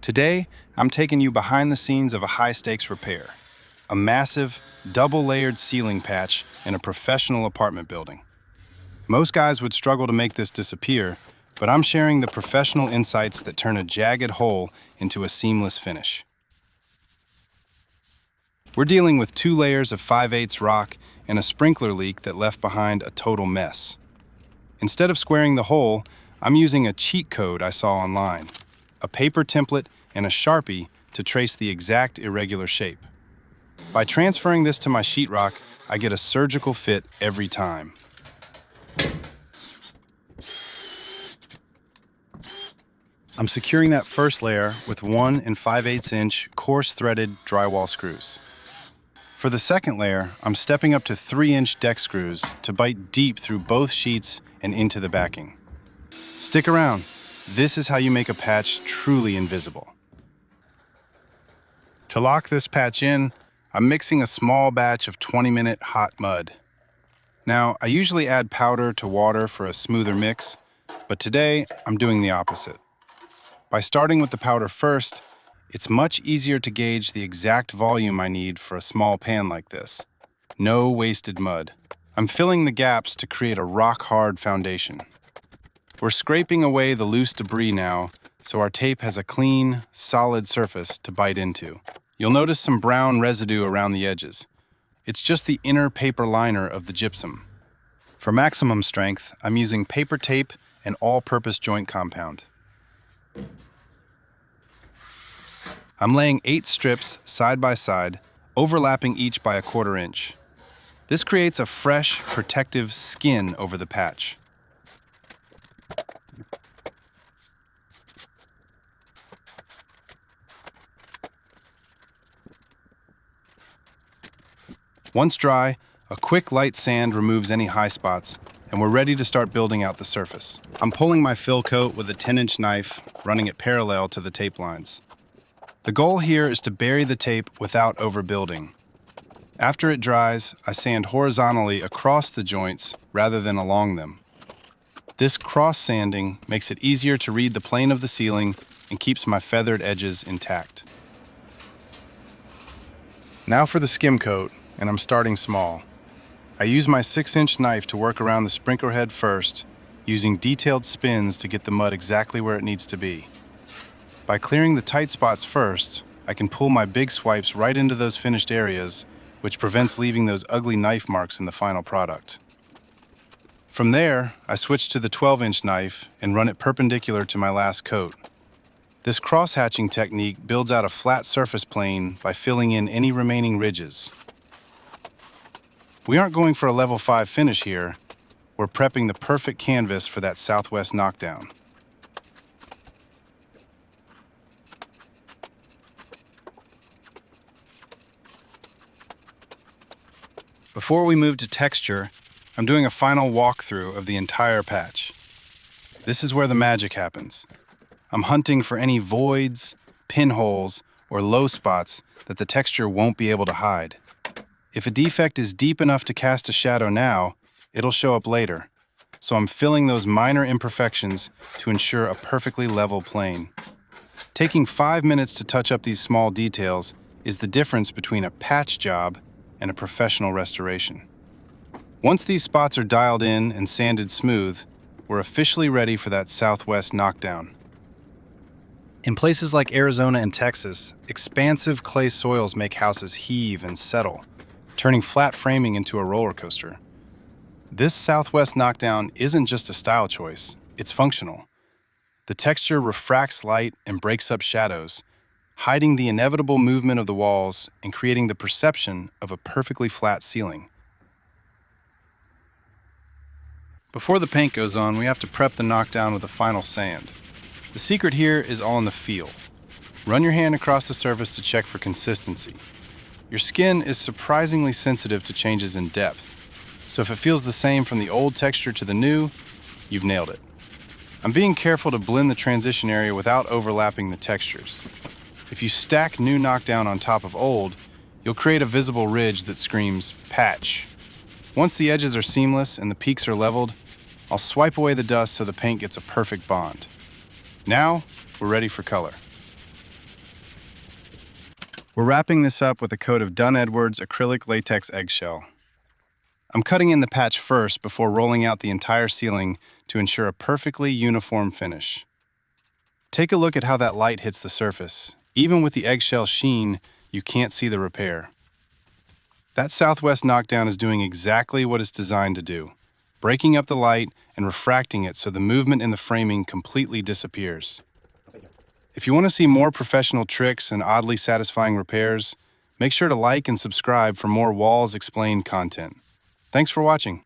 Today, I'm taking you behind the scenes of a high-stakes repair, a massive, double-layered ceiling patch in a professional apartment building. Most guys would struggle to make this disappear, but I'm sharing the professional insights that turn a jagged hole into a seamless finish. We're dealing with 2 layers of 5/8 rock and a sprinkler leak that left behind a total mess. Instead of squaring the hole, I'm using a cheat code I saw online, a paper template and a Sharpie to trace the exact irregular shape. By transferring this to my sheetrock, I get a surgical fit every time. I'm securing that first layer with 1 5/8 inch coarse-threaded drywall screws. For the second layer, I'm stepping up to 3-inch deck screws to bite deep through both sheets and into the backing. Stick around. This is how you make a patch truly invisible. To lock this patch in, I'm mixing a small batch of 20-minute hot mud. Now, I usually add powder to water for a smoother mix, but today I'm doing the opposite. By starting with the powder first, it's much easier to gauge the exact volume I need for a small pan like this. No wasted mud. I'm filling the gaps to create a rock-hard foundation. We're scraping away the loose debris now, so our tape has a clean, solid surface to bite into. You'll notice some brown residue around the edges. It's just the inner paper liner of the gypsum. For maximum strength, I'm using paper tape and all-purpose joint compound. I'm laying 8 strips side by side, overlapping each by 1/4 inch. This creates a fresh, protective skin over the patch. Once dry, a quick light sand removes any high spots, and we're ready to start building out the surface. I'm pulling my fill coat with a 10-inch knife, running it parallel to the tape lines. The goal here is to bury the tape without overbuilding. After it dries, I sand horizontally across the joints rather than along them. This cross-sanding makes it easier to read the plane of the ceiling and keeps my feathered edges intact. Now for the skim coat, and I'm starting small. I use my 6-inch knife to work around the sprinkler head first, using detailed spins to get the mud exactly where it needs to be. By clearing the tight spots first, I can pull my big swipes right into those finished areas, which prevents leaving those ugly knife marks in the final product. From there, I switch to the 12-inch knife and run it perpendicular to my last coat. This cross-hatching technique builds out a flat surface plane by filling in any remaining ridges. We aren't going for a level 5 finish here. We're prepping the perfect canvas for that Southwest Knockdown. Before we move to texture, I'm doing a final walkthrough of the entire patch. This is where the magic happens. I'm hunting for any voids, pinholes, or low spots that the texture won't be able to hide. If a defect is deep enough to cast a shadow now, it'll show up later. So I'm filling those minor imperfections to ensure a perfectly level plane. Taking 5 minutes to touch up these small details is the difference between a patch job and a professional restoration. Once these spots are dialed in and sanded smooth, we're officially ready for that Southwest Knockdown. In places like Arizona and Texas, expansive clay soils make houses heave and settle, turning flat framing into a roller coaster. This Southwest Knockdown isn't just a style choice, it's functional. The texture refracts light and breaks up shadows, hiding the inevitable movement of the walls and creating the perception of a perfectly flat ceiling. Before the paint goes on, we have to prep the knockdown with a final sand. The secret here is all in the feel. Run your hand across the surface to check for consistency. Your skin is surprisingly sensitive to changes in depth, so if it feels the same from the old texture to the new, you've nailed it. I'm being careful to blend the transition area without overlapping the textures. If you stack new knockdown on top of old, you'll create a visible ridge that screams patch. Once the edges are seamless and the peaks are leveled, I'll swipe away the dust so the paint gets a perfect bond. Now, we're ready for color. We're wrapping this up with a coat of Dunn Edwards acrylic latex eggshell. I'm cutting in the patch first before rolling out the entire ceiling to ensure a perfectly uniform finish. Take a look at how that light hits the surface. Even with the eggshell sheen, you can't see the repair. That Southwest Knockdown is doing exactly what it's designed to do, breaking up the light and refracting it so the movement in the framing completely disappears. If you want to see more professional tricks and oddly satisfying repairs, make sure to like and subscribe for more Walls Explained content. Thanks for watching.